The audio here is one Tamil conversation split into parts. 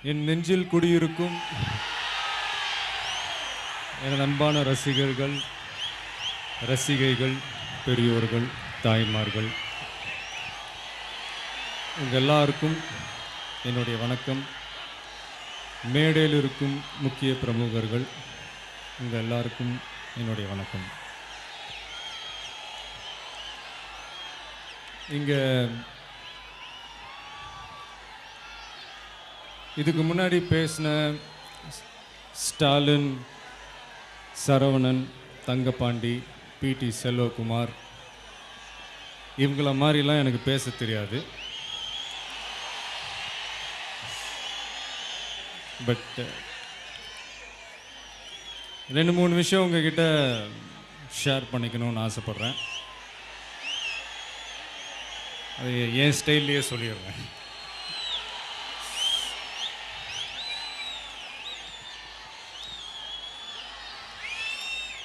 என் நெஞ்சில் குடியிருக்கும் எனது அன்பான ரசிகர்கள், ரசிகைகள், பெரியோர்கள், தாய்மார்கள், உங்கள் எல்லாருக்கும் என்னுடைய வணக்கம். மேடையில் இருக்கும் முக்கிய பிரமுகர்கள், உங்கள் எல்லாருக்கும் என்னுடைய வணக்கம். இங்கே இதுக்கு முன்னாடி பேசின ஸ்டாலின், சரவணன், தங்கப்பாண்டி, பிடி செல்வகுமார், இவங்கள மாதிரிலாம் எனக்கு பேச தெரியாது. பட் 2-3 விஷயம் உங்ககிட்ட ஷேர் பண்ணிக்கணும்னு ஆசைப்பட்றேன். அது என் ஸ்டைல்லையே சொல்லிடுறேன்.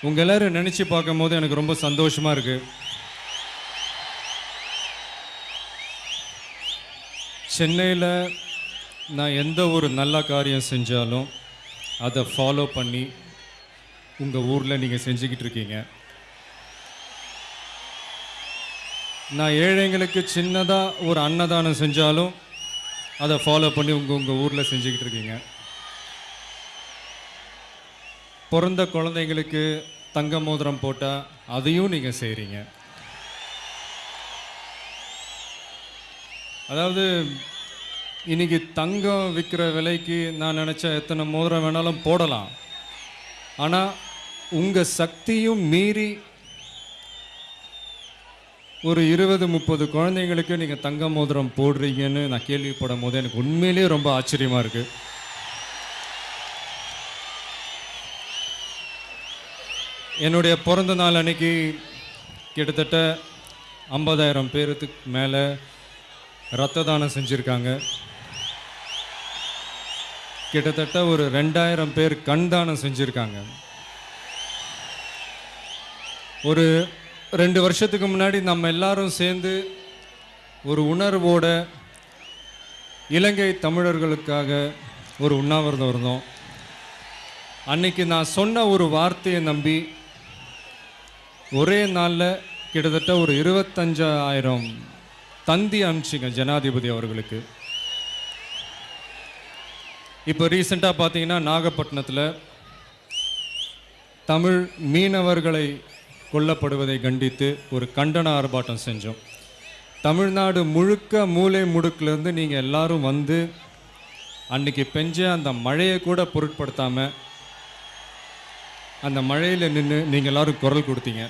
உங்கள் எல்லோரும் நினச்சி பார்க்கும் போது எனக்கு ரொம்ப சந்தோஷமாக இருக்குது. சென்னையில் நான் எந்த ஒரு நல்ல காரியம் செஞ்சாலும் அதை ஃபாலோ பண்ணி உங்கள் ஊரில் நீங்கள் செஞ்சுக்கிட்டு இருக்கீங்க. நான் ஏழைங்களுக்கு சின்னதாக ஒரு அன்னதானம் செஞ்சாலும் அதை ஃபாலோ பண்ணி உங்கள் ஊரில் செஞ்சுக்கிட்டு இருக்கீங்க. பிறந்த குழந்தைங்களுக்கு தங்க மோதிரம் போட்டால் அதையும் நீங்கள் செய்கிறீங்க. அதாவது இன்றைக்கி தங்கம் விற்கிற விலைக்கு நான் நினச்சா எத்தனை மோதிரம் வேணாலும் போடலாம். ஆனால் உங்கள் சக்தியும் மீறி ஒரு 20-30 குழந்தைங்களுக்கு நீங்கள் தங்க மோதிரம் போடுறீங்கன்னு நான் கேள்விப்படும் போது எனக்கு உண்மையிலேயே ரொம்ப ஆச்சரியமாக இருக்குது. என்னுடைய பிறந்த நாள் அன்னைக்கு கிட்டத்தட்ட 50,000 பேருக்கு மேலே இரத்த தானம் செஞ்சுருக்காங்க. கிட்டத்தட்ட ஒரு 2,000 பேர் கண் தானம் செஞ்சுருக்காங்க. ஒரு 2 வருஷத்துக்கு முன்னாடி நம்ம எல்லாரும் சேர்ந்து ஒரு உணர்வோட இலங்கை தமிழர்களுக்காக ஒரு உண்ணாவிரதம் இருந்தோம். அன்னைக்கு நான் சொன்ன ஒரு வார்த்தையை நம்பி ஒரே நாளில் கிட்டத்தட்ட ஒரு 25,000 தந்தி அனுப்பிச்சிங்க ஜனாதிபதி அவர்களுக்கு. இப்போ ரீசெண்டாக பார்த்தீங்கன்னா நாகப்பட்டினத்தில் தமிழ் மீனவர்களை கொல்லப்படுவதை கண்டித்து ஒரு கண்டன ஆர்ப்பாட்டம் செஞ்சோம். தமிழ்நாடு முழுக்க மூலை முடுக்கிலேருந்து நீங்கள் எல்லாரும் வந்து அன்றைக்கி பெஞ்ச அந்த மழையை கூட பொருட்படுத்தாமல் அந்த மழையில் நின்று நீங்கள் எல்லோரும் குரல் கொடுத்தீங்க.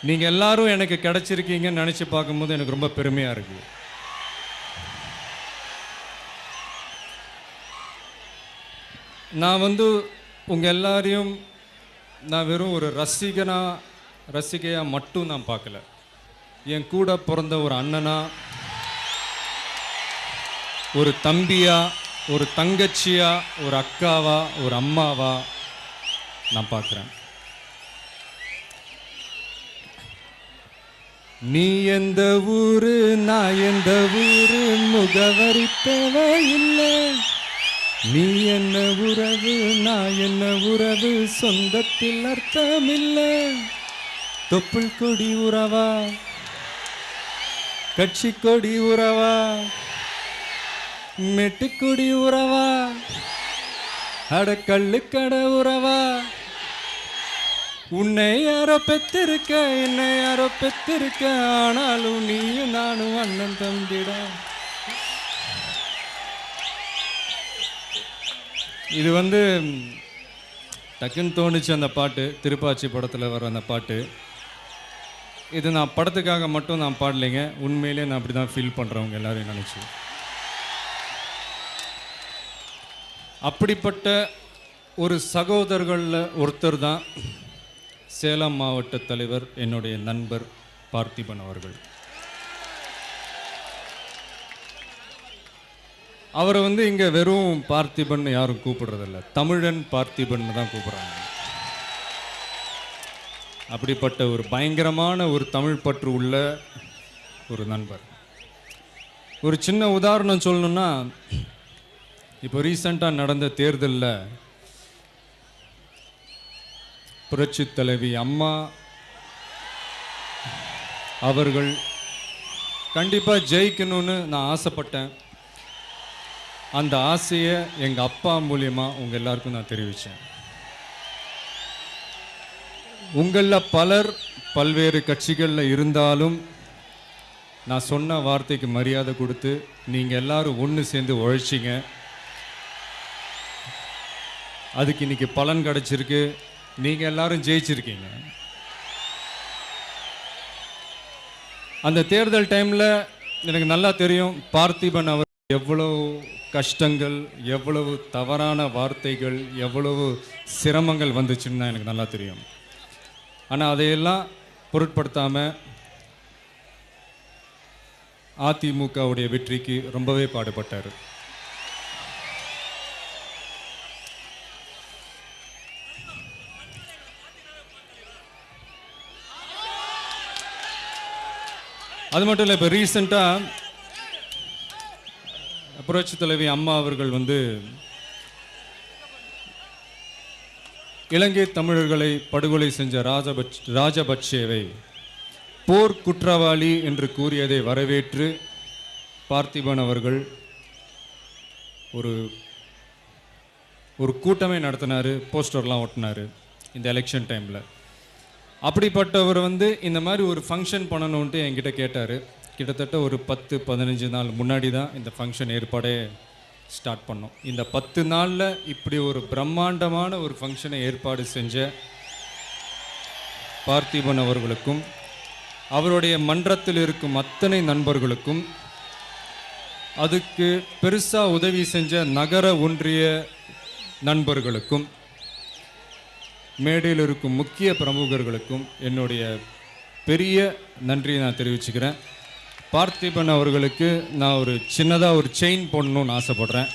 நீங்கள் எல்லாரும் எனக்கு கிடச்சிருக்கீங்கன்னு நினச்சி பார்க்கும்போது எனக்கு ரொம்ப பெருமையாக இருக்குது. நான் உங்கள் எல்லாரையும் நான் வெறும் ஒரு ரசிகையாக மட்டும் நான் பார்க்கல. என் கூட பிறந்த ஒரு அண்ணனா, ஒரு தம்பியா, ஒரு தங்கச்சியா, ஒரு அக்காவா, ஒரு அம்மாவா நான் பார்க்குறேன். நீ எந்த ஊரு, நான் எந்த ஊரு, முகவரி தேவையில்லை. நீ என்ன உறவு, நான் என்ன உறவு, சொந்தத்தில் அர்த்தமில்லை. தொப்புள் கொடி உறவா, கட்சி கொடி உறவா, மெட்டுக்குடி உறவா, அடக்கல்லுக்கட உறவா, உன்னை யாரோ பெற்றிருக்க, என்னை யாரோ பெற்றிருக்க, ஆனாலும் நீயும் நானும் அண்ணன் தம்பிட. இது டக்குன்னு தோணுச்சு அந்த பாட்டு, திருப்பாச்சி படத்தில் வர அந்த பாட்டு. இது நான் படத்துக்காக மட்டும் நான் பாடலைங்க, உண்மையிலே நான் அப்படி தான் ஃபீல் பண்ணுறவங்க எல்லாரையும் நினச்சி. அப்படிப்பட்ட ஒரு சகோதரர்களில் ஒருத்தர் தான் சேலம் மாவட்ட தலைவர் என்னுடைய நண்பர் பார்த்திபன் அவர்கள். அவரை இங்கே வெறும் பார்த்திபன் யாரும் கூப்பிடுறதில்ல, தமிழன் பார்த்திபன் தான் கூப்பிட்றாங்க. அப்படிப்பட்ட ஒரு பயங்கரமான ஒரு தமிழ் பற்று உள்ள ஒரு நண்பர். ஒரு சின்ன உதாரணம் சொல்லணும்னா, இப்போ ரீசெண்டாக நடந்த தேர்தலில் புரட்சி தலைவி அம்மா அவர்கள் கண்டிப்பாக ஜெயிக்கணும்னு நான் ஆசைப்பட்டேன். அந்த ஆசையை எங்கள் அப்பா மூலியமாக உங்கள் எல்லாருக்கும் நான் தெரிவித்தேன். உங்களில் பலர் பல்வேறு கட்சிகளில் இருந்தாலும் நான் சொன்ன வார்த்தைக்கு மரியாதை கொடுத்து நீங்கள் எல்லாரும் ஒன்று சேர்ந்து உழைச்சிங்க. அதுக்கு இன்னைக்கு பலன் கிடைச்சிருக்கு. நீங்கள் எல்லாரும் ஜெயிச்சிருக்கீங்க. அந்த தேர்தல் டைமில் எனக்கு நல்லா தெரியும் பார்த்திபன் அவர் எவ்வளவு கஷ்டங்கள், எவ்வளவு தவறான வார்த்தைகள், எவ்வளவு சிரமங்கள் வந்துச்சுன்னு எனக்கு நல்லா தெரியும். ஆனால் அதையெல்லாம் பொருட்படுத்தாமல் அதிமுகவுடைய வெற்றிக்கு ரொம்பவே பாடுபட்டார். அது மட்டும் இல்லை, இப்போ ரீசெண்டாக புரட்சி தலைவி அம்மா அவர்கள் இலங்கை தமிழர்களை படுகொலை செஞ்ச ராஜபக்சேவை போர் குற்றவாளி என்று கூறியதை வரவேற்று பார்த்திபன் அவர்கள் ஒரு கூட்டமே நடத்தினார், போஸ்டர்லாம் ஒட்டினார் இந்த எலெக்ஷன் டைமில். அப்படிப்பட்டவர் இந்த மாதிரி ஒரு ஃபங்க்ஷன் பண்ணணுன்ட்டு என்கிட்ட கேட்டார். கிட்டத்தட்ட ஒரு 10-15 நாள் முன்னாடி தான் இந்த ஃபங்க்ஷன் ஏற்பாடே ஸ்டார்ட் பண்ணோம். இந்த 10 நாளில் இப்படி ஒரு பிரம்மாண்டமான ஒரு ஃபங்க்ஷனை ஏற்பாடு செஞ்ச பார்த்திபன் அவர்களுக்கும் அவருடைய மன்றத்தில் இருக்கும் அத்தனை நண்பர்களுக்கும், அதுக்கு பெருசாக உதவி செஞ்ச நகர ஒன்றிய நண்பர்களுக்கும், மேடையில் இருக்கும் முக்கிய பிரமுகர்களுக்கும் என்னுடைய பெரிய நன்றியை நான் தெரிவிச்சுக்கிறேன். பார்த்திபன் அவர்களுக்கு நான் ஒரு சின்னதாக ஒரு செயின் போடணும்னு ஆசைப்படுறேன்.